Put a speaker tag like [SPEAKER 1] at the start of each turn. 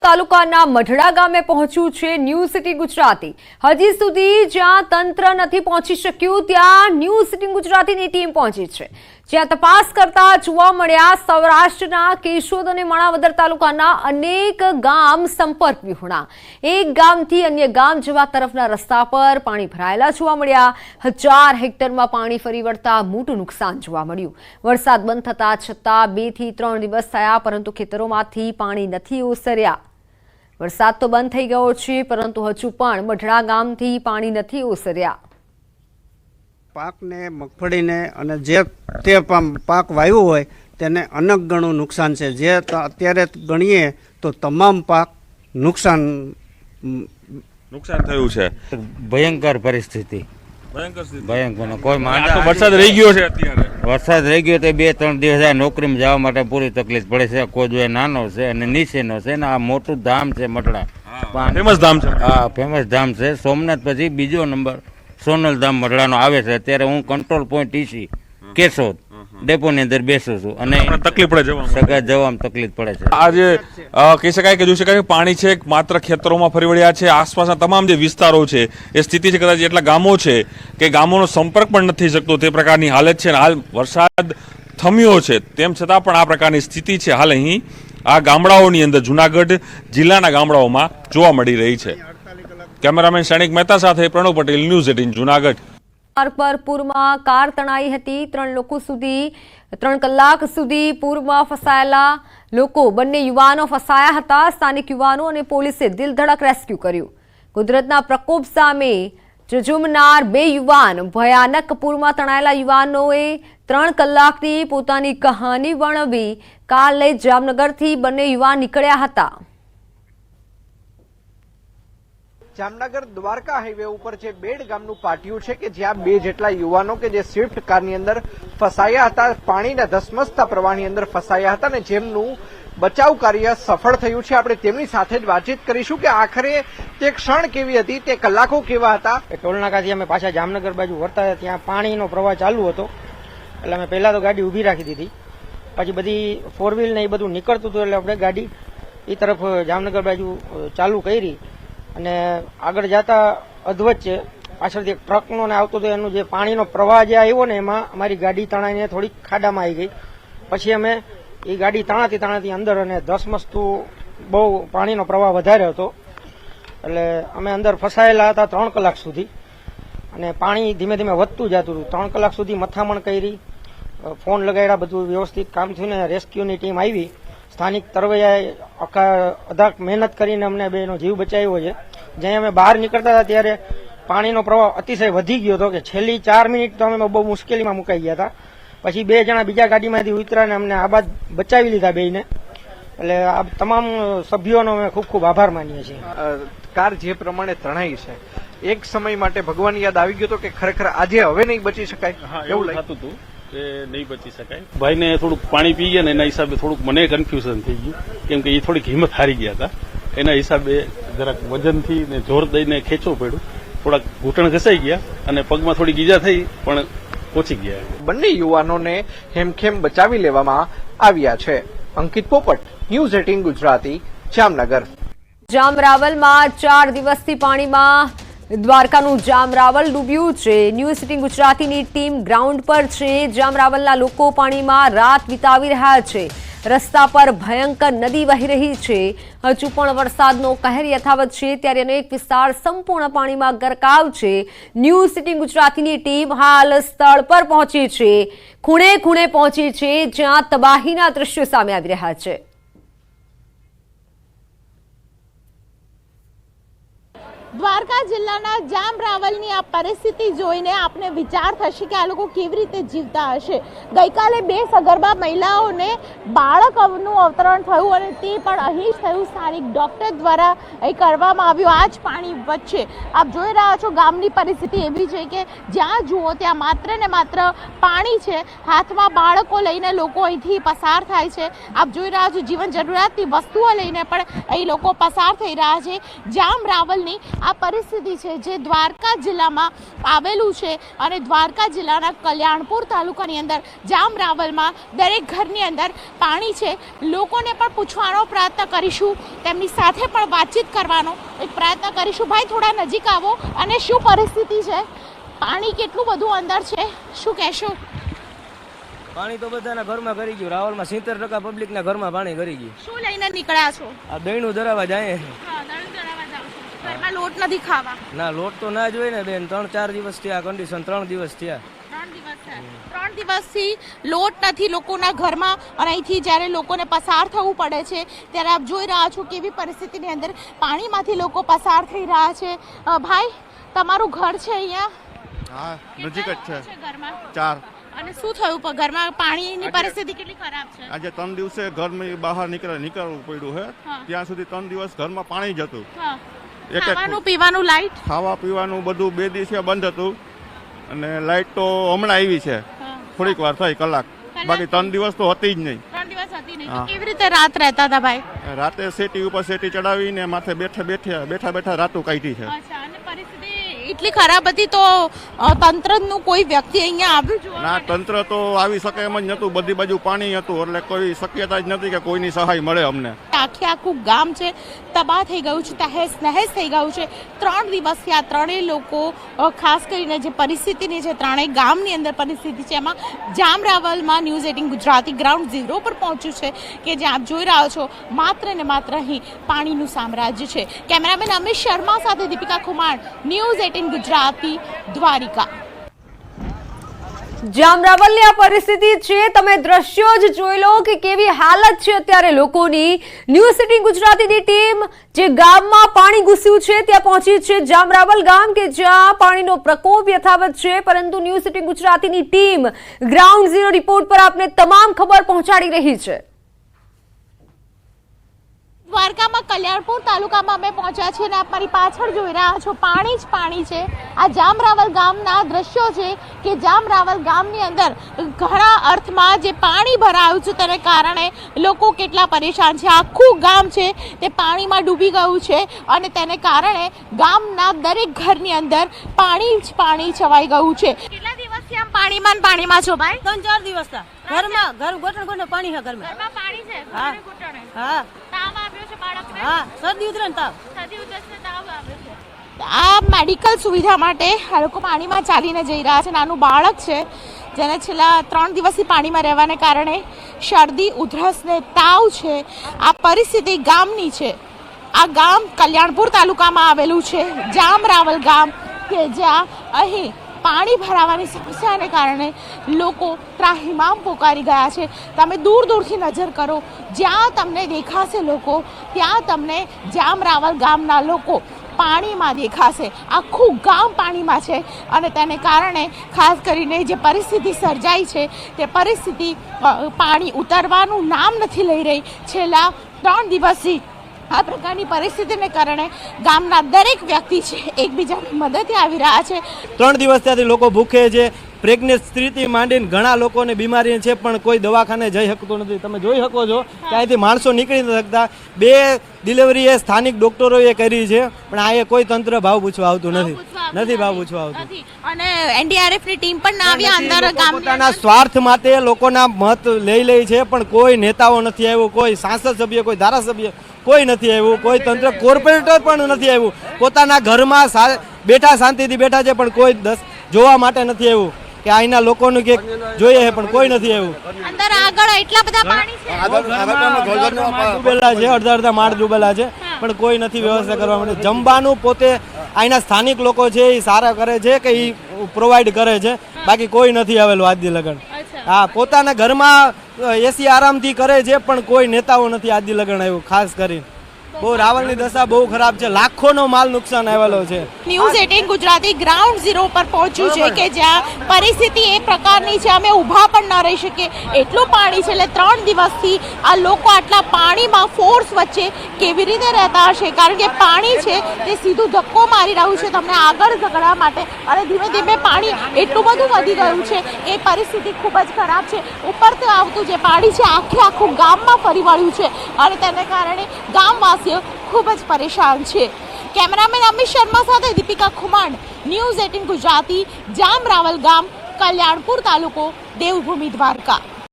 [SPEAKER 1] તાલુકાના મઢડા ગામે પહોંચ્યું છે ન્યૂ સિટી ગુજરાતી। હજી સુધી જ્યાં તંત્ર નથી પહોંચી શક્યું ત્યાં ન્યૂ સિટી ગુજરાતીની ટીમ પહોંચી છે, જ્યાં તપાસ કરતા જોવા મળ્યા સૌરાષ્ટ્રના કેશોદ અને માણાવદર તાલુકાના અનેક ગામ સંપર્ક વિહોણા। એક ગામથી અન્ય ગામ જવા તરફના રસ્તા પર પાણી ભરાયેલા જોવા મળ્યા। 1000 હેક્ટરમાં પાણી ફરી વળતા મોટું નુકસાન જોવા મળ્યું। વરસાદ બંધ થતા છતાં 2 થી 3 દિવસ થયા પરંતુ ખેતરોમાંથી પાણી નથી ઓસર્યા। વરસાદ તો બંધ થઈ ગયો છે પરંતુ હજુ પણ મઢડા ગામથી પાણી નથી ઓસર્યા।
[SPEAKER 2] પાકને મગફળીને અને જે તે પાક વાવ્યો હોય તેને અનેક ગણું નુકસાન છે। જે અત્યારે ગણીએ તો તમામ પાક નુકસાન
[SPEAKER 3] થયું છે।
[SPEAKER 4] ભયંકર પરિસ્થિતિ, ભયંકર કોઈ
[SPEAKER 3] તો વરસાદ રહી ગયો છે। અત્યારે
[SPEAKER 4] વરસાદ રહી ગયો તો 2-3 દિવસ નોકરીમાં જવા માટે પૂરી તકલીફ પડે છે। કોઈ નાનો છે અને નીચેનો છે ને આ મોટું ધામ છે મઢડા,
[SPEAKER 3] ફેમસ ધામ છે।
[SPEAKER 4] હા, ફેમસ ધામ છે। સોમનાથ પછી બીજો નંબર સોનલ ધામ મઢડાનો આવે છે। અત્યારે હું કંટ્રોલ પોઈન્ટ ઈસી કેશોદ ડેપોની અંદર બેસું છું અને
[SPEAKER 3] તકલીફ પડે
[SPEAKER 4] જવામાં તકલીફ પડે છે।
[SPEAKER 3] આજે કહી શકાય કે જોઈ શકાય પાણી છે માત્ર ખેતરોમાં ફરી વળ્યા છે। આસપાસના તમામ જે વિસ્તારો છે એ સ્થિતિ છે, કદાચ એટલા ગામો છે કે ગામોનો સંપર્ક પણ નથી થઈ શકતો તે પ્રકારની હાલત છે। હાલ વરસાદ થમ્યો છે તેમ છતાં પણ આ પ્રકારની સ્થિતિ છે હાલ અહીં આ ગામડાઓની અંદર જુનાગઢ જિલ્લાના ગામડાઓમાં જોવા મળી રહી છે। કેમેરામેન સૈનિક મહેતા સાથે પ્રણવ પટેલ, ન્યૂઝ 18 જુનાગઢ।
[SPEAKER 1] પર પૂરમાં કાર તણાઈ હતી। 3 કલાક સુધી પૂરમાં ફસાયેલા લોકો, બંને યુવાનો ફસાયા હતા। સ્થાનિક યુવાનો અને પોલીસે દિલધડક રેસ્ક્યુ કર્યું। કુદરતના પ્રકોપ સામે ઝઝુમનાર 2 યુવાન, ભયાનક પૂરમાં તણાયેલા યુવાનોએ 3 કલાકની પોતાની કહાની વર્ણવી। કાર લઈ જામનગરથી બંને યુવાન નીકળ્યા હતા।
[SPEAKER 5] જામનગર દ્વારકા હાઈવે ઉપર જે બેડ ગામનું પાટિયું છે કે જ્યાં 2 જેટલા યુવાનો કે જે સ્વિફ્ટ કારની અંદર ફસાયા હતા, પાણીના ધસમસતા પ્રવાહની અંદર ફસાયા હતા અને જેમનું બચાવ કાર્ય સફળ થયું છે। આપણે તેમની સાથે જ વાતચીત કરીશું કે આખરે તે ક્ષણ કેવી હતી, તે કલાકો કેવા હતા।
[SPEAKER 6] ટોલનાકાથી અમે પાછા જામનગર બાજુ વળતા હતા, ત્યાં પાણીનો પ્રવાહ ચાલુ હતો એટલે અમે પહેલા તો ગાડી ઊભી રાખી દીધી, પછી બધી 4 વ્હીલ ને એ બધું નીકળતું હતું એટલે આપણે ગાડી એ તરફ જામનગર બાજુ ચાલુ કરી અને આગળ જતા અધવચ્ચે પાછળથી એક ટ્રકનો ને આવતો હતો, એનું જે પાણીનો પ્રવાહ જે આવ્યો ને એમાં અમારી ગાડી તણાઈને થોડીક ખાડામાં આવી ગઈ। પછી અમે એ ગાડી તણાતી અંદર અને ધસમસતું બહુ પાણીનો પ્રવાહ વધારે હતો એટલે અમે અંદર ફસાયેલા હતા 3 કલાક સુધી અને પાણી ધીમે ધીમે વધતું જતું હતું। 3 કલાક સુધી મથામણ કરી, ફોન લગાડ્યા, બધું વ્યવસ્થિત કામ થયું ને રેસ્ક્યુની ટીમ આવી। સ્થાનિક તરવૈયાએ અધાક મહેનત કરીને અમને બેનો જીવ બચાવ્યો છે। જ્યાં અમે બહાર નીકળતા હતા ત્યારે પાણીનો પ્રવાહ અતિશય વધી ગયો હતો કે છેલ્લી 4 મિનિટ તો અમે બહુ મુશ્કેલીમાં મુકાઈ ગયા હતા। પછી 2 જણા બીજા ગાડીમાંથી ઉતર્યા અમને આ બાદ બચાવી લીધા બેયને। એટલે આ તમામ સભ્યોનો અમે ખૂબ ખૂબ આભાર માનીએ છીએ।
[SPEAKER 5] કાર જે પ્રમાણે તણાઈ છે, એક સમય માટે ભગવાન યાદ આવી ગયો હતો કે ખરેખર આજે હવે નહીં બચી શકાય
[SPEAKER 7] એવું લાગતું હતું કે નહીં બચી શકાય। ભાઈને થોડુંક પાણી પી ગયા ને એના હિસાબે થોડુંક મને કન્ફ્યુઝન થઈ ગયું, કેમ કે એ થોડીક હિંમત હારી ગયા હતા, એના હિસાબે જરાક વજનથી ને જોર દઈને ખેંચવું પડ્યું। થોડાક ઘૂંટણ ઘસાઈ ગયા અને પગમાં થોડી ઈજા થઈ પણ પહોંચી ગયા।
[SPEAKER 5] બંને યુવાનોને હેમખેમ બચાવી લેવામાં આવ્યા છે। અંકિત પોપટ, ન્યૂઝ 18 ગુજરાતી, જામનગર।
[SPEAKER 1] જામરાવલમાં 4 દિવસથી પાણીમાં દ્વારકાનું જામરાવલ ડૂબ્યું છે। ન્યૂઝ 18 ગુજરાતીની ટીમ ગ્રાઉન્ડ પર છે। જામરાવલના લોકો પાણીમાં રાત વિતાવી રહ્યા છે। રસ્તા પર ભયંકર નદી વહી રહી છે। હજુ પણ વરસાદનો કહેર યથાવત છે ત્યારે અનેક વિસ્તાર સંપૂર્ણ પાણીમાં ગરકાવ છે। ન્યૂઝ 18 ગુજરાતીની ટીમ હાલ સ્થળ પર પહોંચી છે, ખૂણે ખૂણે પહોંચી છે જ્યાં તબાહીના દ્રશ્યો સામે આવી રહ્યા છે।
[SPEAKER 8] દ્વારકા જિલ્લાના જામરાવલની આ પરિસ્થિતિ જોઈને આપને વિચાર થશે કે આ લોકો કેવી રીતે જીવતા હશે। ગઈકાલે 2 સગર્ભા મહિલાઓને બાળકનું અવતરણ થયું અને તે પણ અહીં જ થયું। સ્થાનિક ડોક્ટર દ્વારા અહીં કરવામાં આવ્યું। આ જ પાણી વચ્ચે આપ જોઈ રહ્યા છો ગામની પરિસ્થિતિ એવી છે કે જ્યાં જુઓ ત્યાં માત્ર ને માત્ર પાણી છે। હાથમાં બાળકો લઈને લોકો અહીંથી પસાર થાય છે। આપ જોઈ રહ્યા છો જીવન જરૂરિયાતની વસ્તુઓ લઈને પણ અહીં લોકો પસાર થઈ રહ્યા છે। જામરાવલની આ પરિસ્થિતિ છે જે દ્વારકા જિલ્લામાં આવેલું છે અને દ્વારકા જિલ્લાના કલ્યાણપુર તાલુકાની અંદર જામ રાવલમાં દરેક ઘરની અંદર પાણી છે. લોકોને પણ પૂછવાનો પ્રયત્ન કરીશું, તેમની સાથે પણ વાતચીત કરવાનો એક પ્રયત્ન કરીશું. ભાઈ થોડા નજીક આવો અને શું પરિસ્થિતિ છે, પાણી કેટલું બધું અંદર છે, શું કહેશો?
[SPEAKER 9] પાણી તો બધાના ઘરમાં કરી ગયું. રાવલમાં 70% પબ્લિકના ઘરમાં પાણી કરી ગયું.
[SPEAKER 8] શું લઈને નીકળ્યા છો?
[SPEAKER 9] આ દહીંનું ધરાવા જાય.
[SPEAKER 8] ઘરમાં લોટ નથી ખાવા?
[SPEAKER 9] ના, લોટ તો ના જ હોય ને બેન. 3-4 દિવસ થયા આ કન્ડિશન. 3 દિવસ થયા.
[SPEAKER 8] 3 દિવસથી લોટ નથી લોકોના ઘરમાં અને અહીંથી જ્યારે લોકોને પસાર થવું પડે છે ત્યારે આપ જોઈ રહ્યા છો કેવી પરિસ્થિતિની અંદર પાણીમાંથી લોકો પસાર થઈ રહ્યા છે. ભાઈ, તમારું ઘર છે અહીંયા?
[SPEAKER 10] હા, નજીક જ છે.
[SPEAKER 8] ઘરમાં
[SPEAKER 10] 4.
[SPEAKER 8] અને શું થયું? ઘરમાં પાણીની પરિસ્થિતિ કેટલી ખરાબ છે?
[SPEAKER 10] આજે 3 દિવસે ઘરમાં બહાર નીકળવું પડ્યું છે. ત્યાં સુધી 3 દિવસ ઘરમાં પાણી જ હતું.
[SPEAKER 8] ખાવાનું પીવાનું લાઈટ?
[SPEAKER 10] ખાવા પીવાનું બધું 2 દિવસે બંધ હતું અને લાઈટ તો હમણાં આવી છે, થોડીક વાર થઈ, કલાક. બાકી 3 દિવસ તો હતી જ નહીં.
[SPEAKER 8] 3 દિવસ હતી નહીં. કેવી રીતે રાત રહેતા હતા ભાઈ?
[SPEAKER 10] રાતે સેટી ઉપર સેટી ચડાવીને માથે બેઠા રાતું કાઢી છે.
[SPEAKER 8] એટલી ખરાબ હતી તો તંત્રનું કોઈ વ્યક્તિ અહીંયા આવ્યું જોવા?
[SPEAKER 10] ના, તંત્ર તો આવી શકે એમ જ નતું. બધી બાજુ પાણી હતું એટલે કોઈ શક્યતા જ નથી કે કોઈની સહાય મળે અમને.
[SPEAKER 8] આખું ગામ છે તબાહ થઈ ગયું છે, તહેસ નહેસ થઈ ગયું છે. 3 દિવસથી આ ત્રણેય લોકો, ખાસ કરીને જે પરિસ્થિતિની છે ત્રણેય ગામની અંદર પરિસ્થિતિ છે, એમાં જામ રાવલમાં ન્યૂઝ 18 ગુજરાતી ગ્રાઉન્ડ ઝીરો પર પહોંચ્યું છે કે જે આપ જોઈ રહ્યા છો માત્ર ને માત્ર અહીં પાણીનું સામ્રાજ્ય છે. કેમેરામેન અમિત શર્મા સાથે દીપિકા ખુમાણ, ન્યૂઝ 18 ગુજરાતી, દ્વારિકા.
[SPEAKER 1] જામ રાવલની આ પરિસ્થિતિ છે, તમે દ્રશ્યો જ જોઈ લો કે કેવી હાલત છે અત્યારે લોકોની. ન્યૂઝ 18 ગુજરાતીની ટીમ જે ગામમાં પાણી ઘૂસ્યું છે ત્યાં પહોંચી છે, જામ રાવલ ગામ કે જ્યાં પાણીનો પ્રકોપ યથાવત છે. પરંતુ ન્યૂઝ 18 ગુજરાતીની ટીમ ગ્રાઉન્ડ ઝીરો રિપોર્ટ પર આપને તમામ ખબર પહોંચાડી રહી છે.
[SPEAKER 8] દ્વારકામાં કલ્યાણપુર તાલુકામાં અમે પહોંચ્યા છીએ અને આપ મારી પાછળ જોઈ રહ્યા છો પાણી જ પાણી છે. આ જામ રાવલ ગામના દ્રશ્યો છે કે જામ રાવલ ગામની અંદર ઘણા અર્થમાં જે પાણી ભરાયું છે તેને કારણે લોકો કેટલા પરેશાન છે. આખું ગામ છે તે પાણીમાં ડૂબી ગયું છે અને તેને કારણે ગામના દરેક ઘરની અંદર પાણી જ પાણી છવાઈ ગયું છે. કેટલા દિવસથી આમ પાણીમાં છો ભાઈ?
[SPEAKER 11] 3-4 દિવસ ઘરમાં ઘોટણ પાણી છે. ઘરમાં
[SPEAKER 8] પાણી છે.
[SPEAKER 11] હા,
[SPEAKER 8] તાવ આવ્યો છે બાળકને?
[SPEAKER 11] હા, શરદી ઉધરસ ને તાવ
[SPEAKER 8] આવ્યો છે. આ મેડિકલ સુવિધા માટે આ લોકો પાણીમાં ચાલીને જઈ રહ્યા છે. નાનું બાળક છે જેને છેલ્લા 3 દિવસથી પાણીમાં રહેવાને કારણે શરદી ઉધરસ ને તાવ છે. આ પરિસ્થિતિ ગામની છે. આ ગામ કલ્યાણપુર તાલુકામાં આવેલું છે, જામ રાવલ ગામ, કે જ્યાં અહીં પાણી ભરાવાની સમસ્યાને કારણે લોકો ત્રાહિમામ પોકારી ગયા છે. તમે દૂર દૂરથી નજર કરો, જ્યાં તમને દેખાશે લોકો ત્યાં તમને જામ રાવલ ગામના લોકો પાણીમાં દેખાશે. આખું ગામ પાણીમાં છે અને તેને કારણે ખાસ કરીને જે પરિસ્થિતિ સર્જાઈ છે તે પરિસ્થિતિ પાણી ઉતરવાનું નામ નથી લઈ રહી. છેલ્લા 3 દિવસથી આ પ્રકારની પરિસ્થિતિને કારણે ગામના દરેક વ્યક્તિ છે એકબીજાની મદદે આવી રહ્યા છે.
[SPEAKER 9] 3 દિવસ ત્યાંથી લોકો ભૂખે છે. પ્રેગ્નેન્ટ સ્ત્રીથી માંડીને ઘણા લોકોને બીમારી છે પણ કોઈ દવાખાને જઈ શકતું નથી. તમે જોઈ શકો છો કે અહીંથી માણસો નીકળી નથી શકતા. 2 ડિલિવરી એ સ્થાનિક ડોક્ટરોએ કરી છે પણ આ કોઈ તંત્ર ભાવ પૂછવા આવતું નથી ભાવ પૂછવા આવતું.
[SPEAKER 8] અને એનડીઆરએફ ની ટીમ પણ આવ્યા અંદર ગામ.
[SPEAKER 9] પોતાના સ્વાર્થ માટે લોકોના મત લઈ છે પણ કોઈ નેતાઓ નથી આવ્યો, કોઈ સાંસદ સભ્ય, કોઈ ધારાસભ્ય કોઈ નથી આવ્યું, કોઈ તંત્ર કોર્પોરેટર પણ નથી આવ્યું. પોતાના ઘરમાં બેઠા શાંતિથી બેઠા છે પણ કોઈ જોવા માટે નથી આવ્યું કે અહીંના લોકોનું કે જોઈએ છે પણ કોઈ નથી આવ્યું.
[SPEAKER 8] અંદર આગળ એટલા બધા પાણી છે,
[SPEAKER 9] ડૂબેલા છે, અડધા માળ ડૂબેલા છે પણ કોઈ નથી વ્યવસ્થા કરવા માટે. જમવાનું પોતે અહીંના સ્થાનિક લોકો છે એ સારા કરે છે કે એ પ્રોવાઈડ કરે છે, બાકી કોઈ નથી આવેલું આજ દી લગન. હા, પોતાના ઘરમાં એસી આરામથી કરે છે પણ કોઈ નેતાઓ નથી આજ દી લગન આવ્યું. ખાસ કરીને બહુ રાવલની દશા બહુ ખરાબ છે. લાખોનો માલ નુકસાન આવેલો છે.
[SPEAKER 8] ન્યૂઝ 18 ગુજરાતી ગ્રાઉન્ડ ઝીરો પર પહોંચ્યું છે કે જ્યાં પરિસ્થિતિ એ પ્રકારની છે અમે ઊભા પણ ન રહી શકીએ એટલું પાણી છે. એટલે 3 દિવસથી આ લોકો આટલા પાણીમાં ફોર્સ વચ્ચે કેવી રીતે રહેતા હશે, કારણ કે પાણી છે તે સીધું ધક્કો મારી રહ્યું છે તમને આગળ ધકડવા માટે અને ધીમે ધીમે પાણી એટલું બધું વધી ગયું છે એ પરિસ્થિતિ ખૂબ જ ખરાબ છે. ઉપરથી આવતું જે પાણી છે આખું ગામમાં ફરી વળ્યું છે અને તેને કારણે ગામવાસીઓ ખૂબ જ પરેશાન છે. કેમેરામેન અમિત શર્મા સાથે દીપિકા ખુમાણ, ન્યૂઝ 18 ગુજરાતી, જામ રાવલ ગામ, કલ્યાણપુર તાલુકો, દેવભૂમિ દ્વારકા.